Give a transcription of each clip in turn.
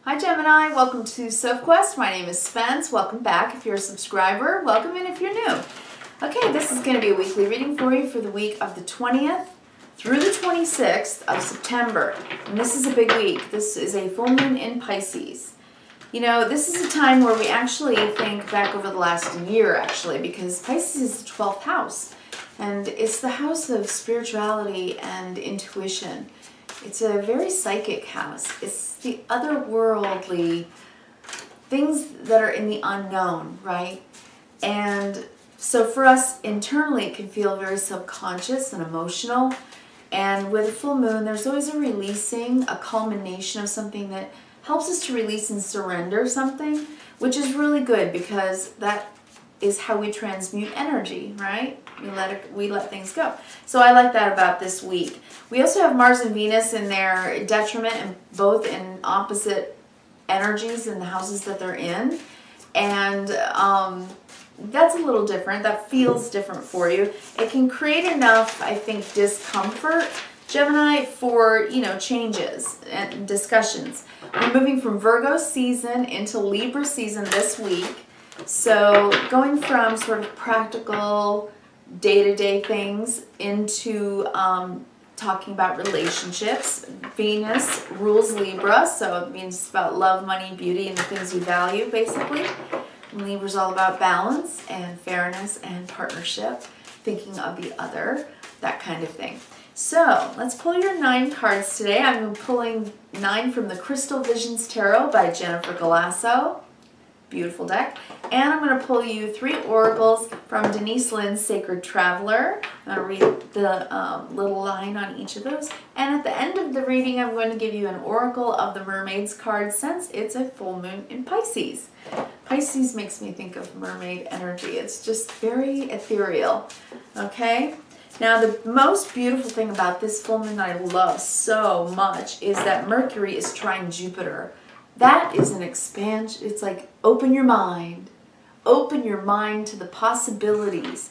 Hi Gemini, welcome to SoapQuest. My name is Spence. Welcome back if you're a subscriber. Welcome in if you're new. Okay, this is going to be a weekly reading for you for the week of the 20th through the 26th of September. And this is a big week. This is a full moon in Pisces. You know, this is a time where we actually think back over the last year, actually, because Pisces is the 12th house. And it's the house of spirituality and intuition. It's a very psychic house. It's the otherworldly things that are in the unknown, right? And so for us internally, it can feel very subconscious and emotional. And with a full moon, there's always a releasing, a culmination of something that helps us to release and surrender something, which is really good because that is how we transmute energy, right? We let things go. So I like that about this week. We also have Mars and Venus in their detriment, and both in opposite energies in the houses that they're in. And that's a little different. That feels different for you. It can create enough, I think, discomfort, Gemini, for, you know, changes and discussions. We're moving from Virgo season into Libra season this week. So going from sort of practical day-to-day things into talking about relationships. Venus rules Libra, so it means it's about love, money, beauty, and the things you value, basically. And Libra's all about balance and fairness and partnership, thinking of the other, that kind of thing. So let's pull your 9 cards today. I'm pulling 9 from the Crystal Visions Tarot by Jennifer Galasso. Beautiful deck. And I'm going to pull you 3 oracles from Denise Linn's Sacred Traveler. I'm going to read the little line on each of those. And at the end of the reading, I'm going to give you an oracle of the Mermaids card since it's a full moon in Pisces. Pisces makes me think of mermaid energy. It's just very ethereal. Okay? Now, the most beautiful thing about this full moon that I love so much is that Mercury is trine Jupiter. That is an expansion. It's like open your mind. Open your mind to the possibilities.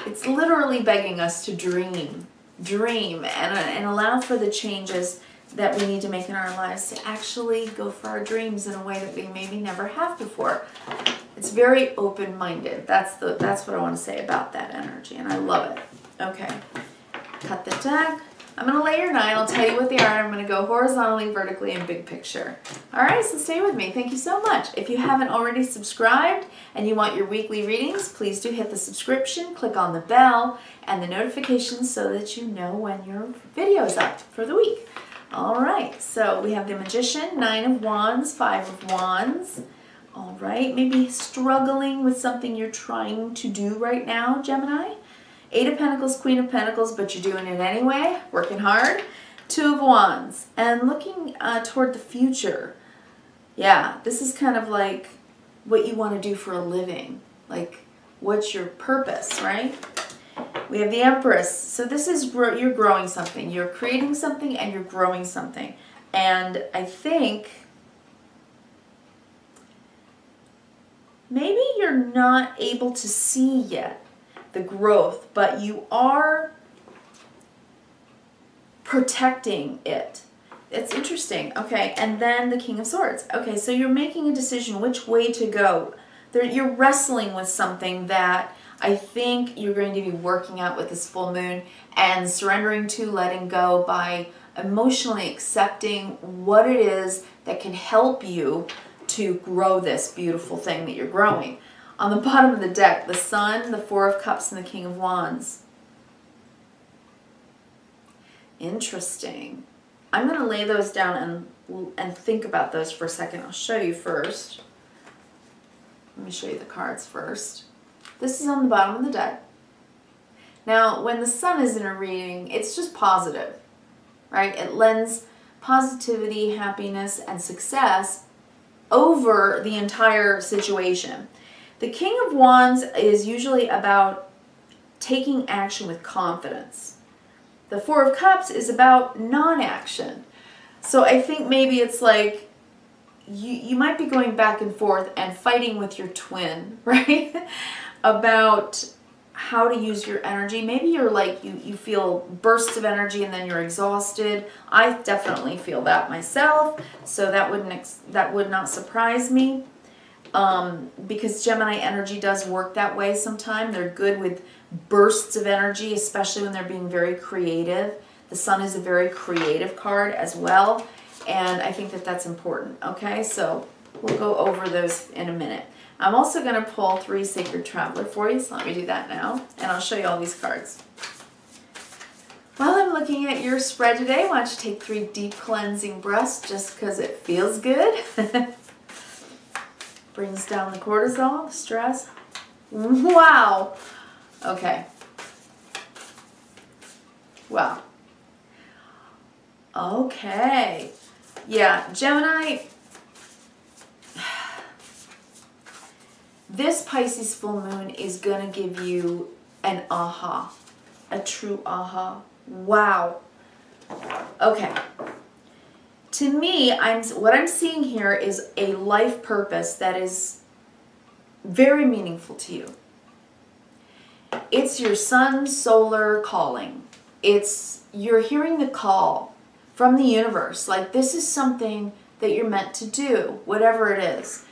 It's literally begging us to dream. Dream and allow for the changes that we need to make in our lives to actually go for our dreams in a way that we maybe never have before. It's very open-minded. That's what I want to say about that energy, and I love it. Okay, cut the deck. I'm going to lay your 9. I'll tell you what they are. I'm going to go horizontally, vertically, and big picture. All right, so stay with me. Thank you so much. If you haven't already subscribed and you want your weekly readings, please do hit the subscription, click on the bell, and the notifications so that you know when your video is up for the week. All right, so we have the Magician, 9 of Wands, 5 of Wands. All right, maybe struggling with something you're trying to do right now, Gemini. 8 of Pentacles, Queen of Pentacles, but you're doing it anyway, working hard. 2 of Wands, and looking toward the future. Yeah, this is kind of like what you want to do for a living. Like, what's your purpose, right? We have the Empress. So this is where you're growing something. You're creating something and you're growing something. And I think maybe you're not able to see yet the growth, but you are protecting it. It's interesting. Okay, and then the King of Swords. Okay, so you're making a decision which way to go. You're wrestling with something that I think you're going to be working out with this full moon and surrendering to, letting go by emotionally accepting what it is that can help you to grow this beautiful thing that you're growing. On the bottom of the deck, the Sun, the 4 of Cups, and the King of Wands. Interesting. I'm going to lay those down and think about those for a second. I'll show you first. Let me show you the cards first. This is on the bottom of the deck. Now, when the Sun is in a reading, it's just positive, right? It lends positivity, happiness, and success over the entire situation. The King of Wands is usually about taking action with confidence. The 4 of Cups is about non-action. So I think maybe it's like you might be going back and forth and fighting with your twin, right? About how to use your energy. Maybe you're like, you feel bursts of energy and then you're exhausted. I definitely feel that myself, so that would not surprise me. Because Gemini energy does work that way sometimes. They're good with bursts of energy, especially when they're being very creative. The Sun is a very creative card as well, and I think that that's important. Okay, so we'll go over those in a minute. I'm also going to pull 3 Sacred Traveler for you, so let me do that now, and I'll show you all these cards. While I'm looking at your spread today, why don't you take 3 deep cleansing breaths just because it feels good. Brings down the cortisol, the stress. Wow. Okay. Wow. Okay. Yeah, Gemini. This Pisces full moon is going to give you an aha. A true aha. Wow. Okay. To me, what I'm seeing here is a life purpose that is very meaningful to you. It's your sun solar calling. You're hearing the call from the universe. Like, this is something that you're meant to do, whatever it is.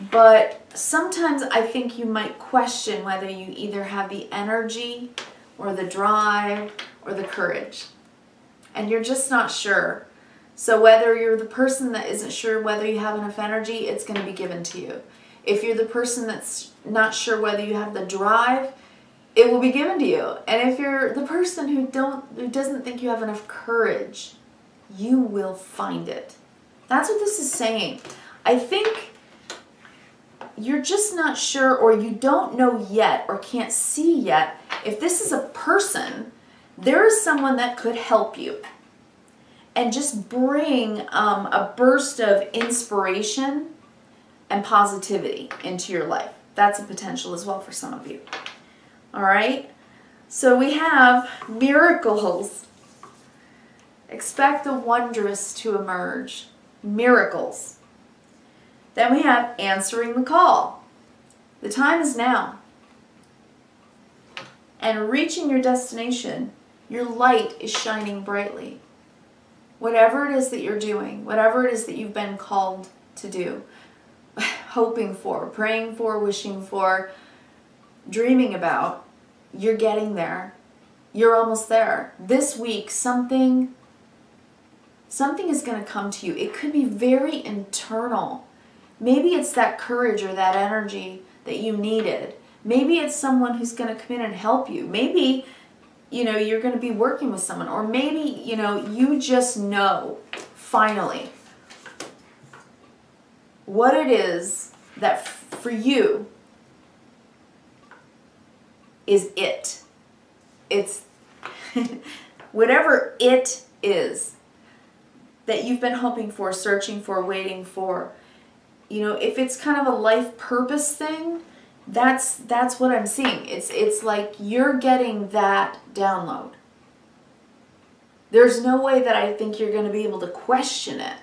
But sometimes I think you might question whether you either have the energy or the drive or the courage. And you're just not sure. So whether you're the person that isn't sure whether you have enough energy, it's going to be given to you. If you're the person that's not sure whether you have the drive, it will be given to you. And if you're the person who doesn't think you have enough courage, you will find it. That's what this is saying. I think you're just not sure, or you don't know yet, or can't see yet. If this is a person, there is someone that could help you and just bring a burst of inspiration and positivity into your life. That's a potential as well for some of you. All right? So we have miracles. Expect the wondrous to emerge. Miracles. Then we have answering the call. The time is now. And reaching your destination, your light is shining brightly. Whatever it is that you're doing, whatever it is that you've been called to do, hoping for, praying for, wishing for, dreaming about, you're getting there. You're almost there. This week, something is going to come to you. It could be very internal. Maybe it's that courage or that energy that you needed. Maybe it's someone who's going to come in and help you. Maybe, you're going to be working with someone. Or maybe, you just know, finally, what it is that for you is it. It's whatever it is that you've been hoping for, searching for, waiting for. If it's kind of a life purpose thing, that's what I'm seeing. It's like you're getting that download. There's no way that I think you're going to be able to question it.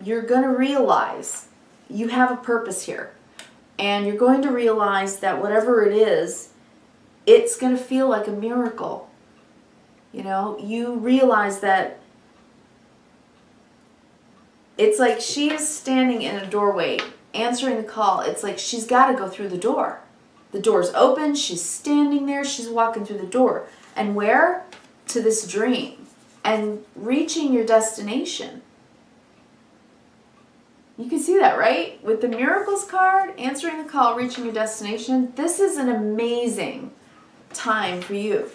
You're going to realize you have a purpose here. And you're going to realize that whatever it is, it's going to feel like a miracle. You realize that it's like she is standing in a doorway, answering the call. It's like she's got to go through the door. The door's open, she's standing there, she's walking through the door. And where? To this dream. And reaching your destination. You can see that, right? With the Miracles card, answering the call, reaching your destination, this is an amazing time for you.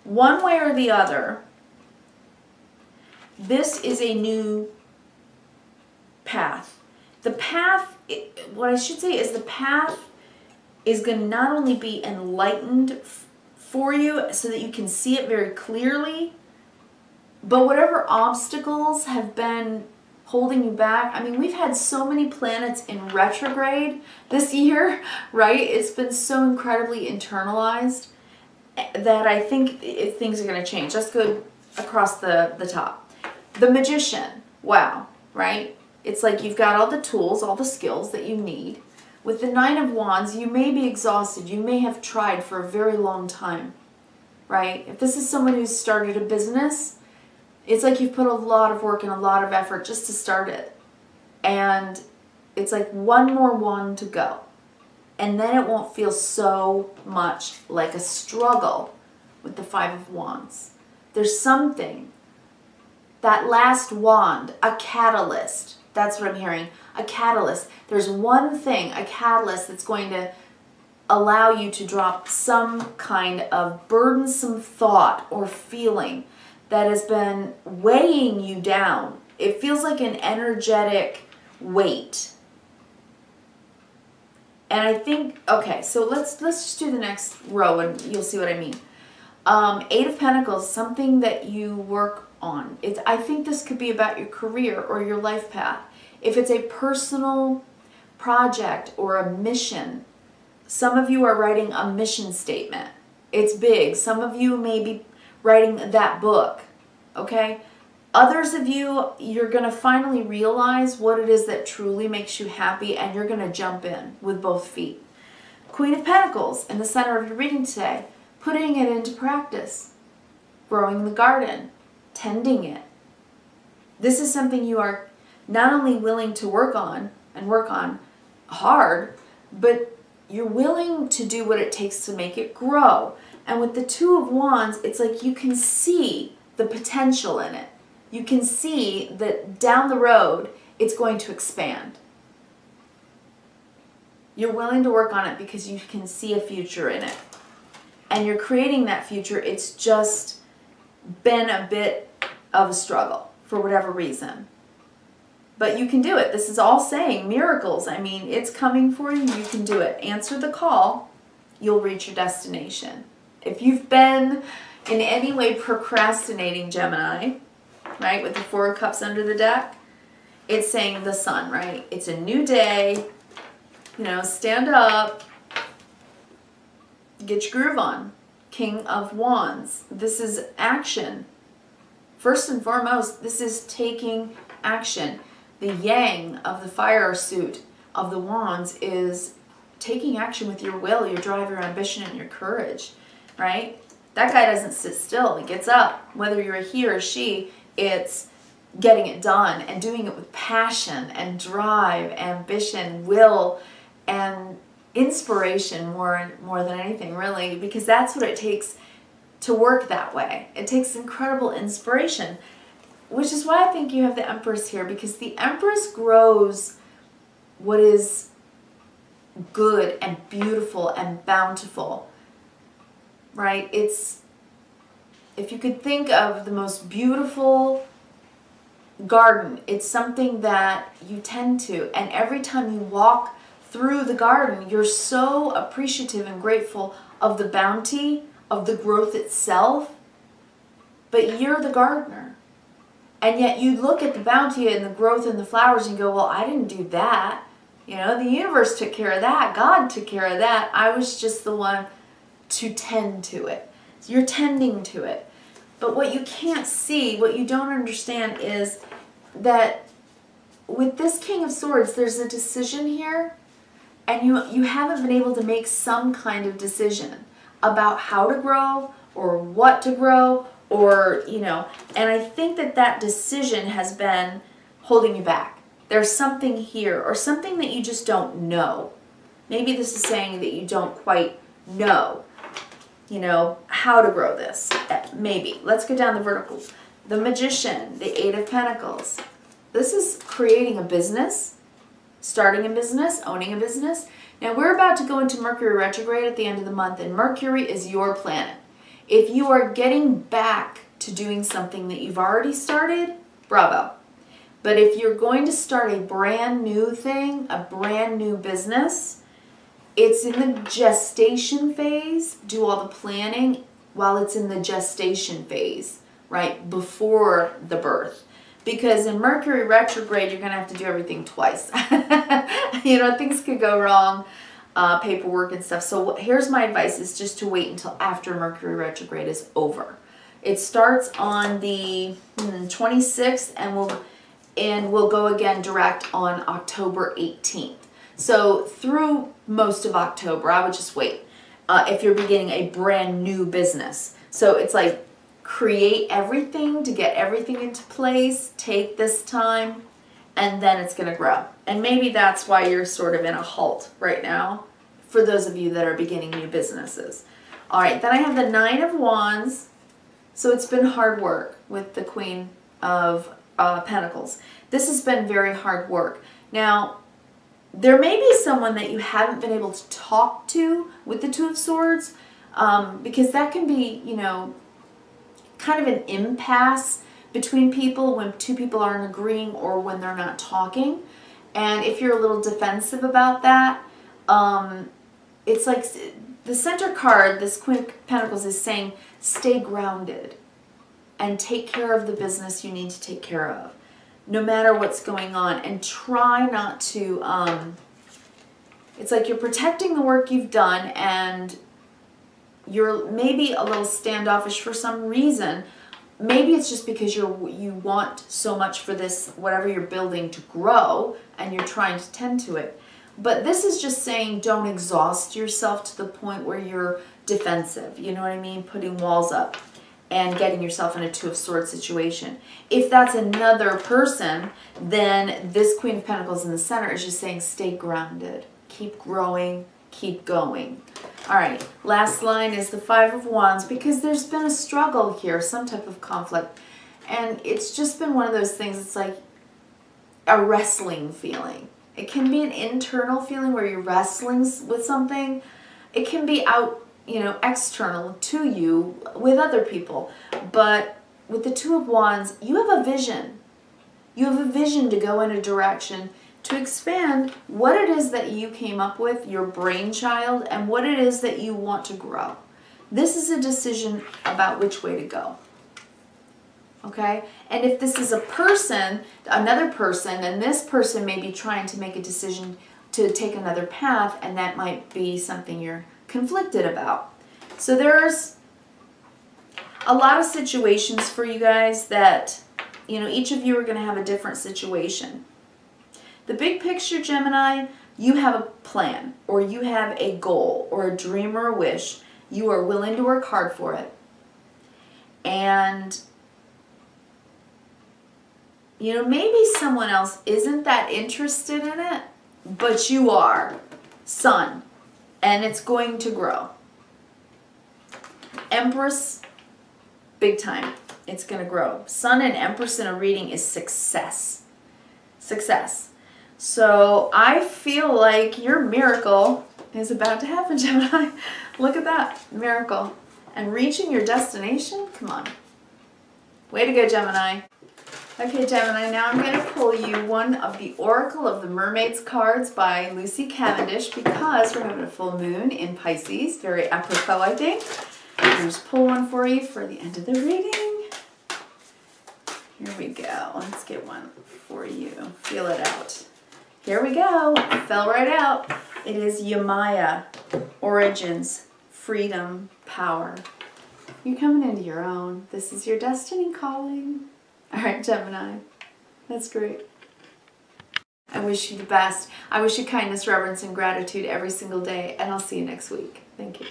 One way or the other, this is a new path. The path, what I should say is the path is going to not only be enlightened for you so that you can see it very clearly, but whatever obstacles have been holding you back. I mean, we've had so many planets in retrograde this year, right? It's been so incredibly internalized that I think things are going to change. Let's go across the top. The Magician. Wow, right? It's like you've got all the tools, all the skills that you need. With the Nine of Wands, you may be exhausted. You may have tried for a very long time, right? If this is someone who's started a business, it's like you've put a lot of work and a lot of effort just to start it. And it's like one more wand to go. And then it won't feel so much like a struggle with the Five of Wands. There's something, that last wand, a catalyst. That's what I'm hearing, a catalyst. There's one thing, a catalyst, that's going to allow you to drop some kind of burdensome thought or feeling that has been weighing you down. It feels like an energetic weight. And I think, okay, so let's just do the next row and you'll see what I mean. Eight of Pentacles, something that you work on. I think this could be about your career or your life path. If it's a personal project or a mission, some of you are writing a mission statement. It's big. Some of you may be writing that book, okay? Others of you, you're going to finally realize what it is that truly makes you happy, and you're going to jump in with both feet. Queen of Pentacles in the center of your reading today, putting it into practice, growing the garden, tending it. This is something you are not only willing to work on and work on hard, but you're willing to do what it takes to make it grow. And with the Two of Wands, it's like you can see the potential in it. You can see that down the road, it's going to expand. You're willing to work on it because you can see a future in it. And you're creating that future. It's just been a bit of a struggle for whatever reason. But you can do it. This is all saying miracles. I mean, it's coming for you. You can do it. Answer the call. You'll reach your destination. If you've been in any way procrastinating, Gemini, right, with the Four of Cups under the deck, it's saying the Sun, right? It's a new day. You know, stand up. Get your groove on. King of Wands. This is action. First and foremost, this is taking action. The yang of the fire suit of the Wands is taking action with your will, your drive, your ambition, and your courage, right? That guy doesn't sit still. He gets up. Whether you're a he or she, it's getting it done and doing it with passion and drive, ambition, will, and inspiration more than anything, really, because that's what it takes to work that way. It takes incredible inspiration, which is why I think you have the Empress here, because the Empress grows what is good and beautiful and bountiful, right? It's, if you could think of the most beautiful garden, it's something that you tend to, and every time you walk through the garden, you're so appreciative and grateful of the bounty, of the growth itself, but you're the gardener. And yet you look at the bounty and the growth and the flowers and go, well, I didn't do that. You know, the universe took care of that. God took care of that. I was just the one to tend to it. So you're tending to it. But what you can't see, what you don't understand is that with this King of Swords, there's a decision here, and you haven't been able to make some kind of decision about how to grow or what to grow, or, you know, and I think that that decision has been holding you back. There's something here, or something that you just don't know. Maybe this is saying that you don't quite know, you know, how to grow this. Maybe. Let's go down the vertical. The Magician, the Eight of Pentacles. This is creating a business, starting a business, owning a business. Now we're about to go into Mercury retrograde at the end of the month, and Mercury is your planet. If you are getting back to doing something that you've already started, bravo. But if you're going to start a brand new thing, a brand new business, it's in the gestation phase. Do all the planning while it's in the gestation phase, right, before the birth. Because in Mercury retrograde, you're going to have to do everything twice. You know, things could go wrong, paperwork and stuff. So here's my advice, is just to wait until after Mercury retrograde is over. It starts on the 26th and will go again direct on October 18th. So through most of October, I would just wait if you're beginning a brand new business. So it's like create everything to get everything into place, take this time, and then it's going to grow. And maybe that's why you're sort of in a halt right now for those of you that are beginning new businesses. All right, then I have the Nine of Wands. So it's been hard work with the Queen of Pentacles. This has been very hard work. Now, there may be someone that you haven't been able to talk to with the Two of Swords, because that can be, you know, kind of an impasse between people when two people aren't agreeing or when they're not talking. And if you're a little defensive about that, it's like the center card, this Queen of Pentacles, is saying stay grounded and take care of the business you need to take care of, no matter what's going on, and try not to, it's like you're protecting the work you've done and you're maybe a little standoffish for some reason. Maybe it's just because you want so much for this, whatever you're building, to grow, and you're trying to tend to it. But this is just saying don't exhaust yourself to the point where you're defensive, you know what I mean? Putting walls up and getting yourself in a Two of Swords situation. If that's another person, then this Queen of Pentacles in the center is just saying stay grounded, keep growing, keep going. All right, last line is the Five of Wands, because there's been a struggle here, some type of conflict. And it's just been one of those things, it's like a wrestling feeling. It can be an internal feeling where you're wrestling with something. It can be out, you know, external to you with other people. But with the Two of Wands, you have a vision. You have a vision to go in a direction, to expand what it is that you came up with, your brainchild, and what it is that you want to grow. This is a decision about which way to go. Okay? And if this is a person, another person, and this person may be trying to make a decision to take another path, and that might be something you're conflicted about. So there's a lot of situations for you guys that, you know, each of you are going to have a different situation. The big picture, Gemini, you have a plan, or you have a goal, or a dream, or a wish. You are willing to work hard for it. And, you know, maybe someone else isn't that interested in it, but you are. Sun. And it's going to grow. Empress, big time. It's going to grow. Sun and Empress in a reading is success. Success. So I feel like your miracle is about to happen, Gemini. Look at that. Miracle. And reaching your destination? Come on. Way to go, Gemini. Okay, Gemini, now I'm going to pull you one of the Oracle of the Mermaids cards by Lucy Cavendish, because we're having a full moon in Pisces. Very apropos, I think. I'll just pull one for you for the end of the reading. Here we go. Let's get one for you. Feel it out. Here we go. It fell right out. It is Yemaya. Origins. Freedom. Power. You're coming into your own. This is your destiny calling. All right, Gemini. That's great. I wish you the best. I wish you kindness, reverence, and gratitude every single day, and I'll see you next week. Thank you.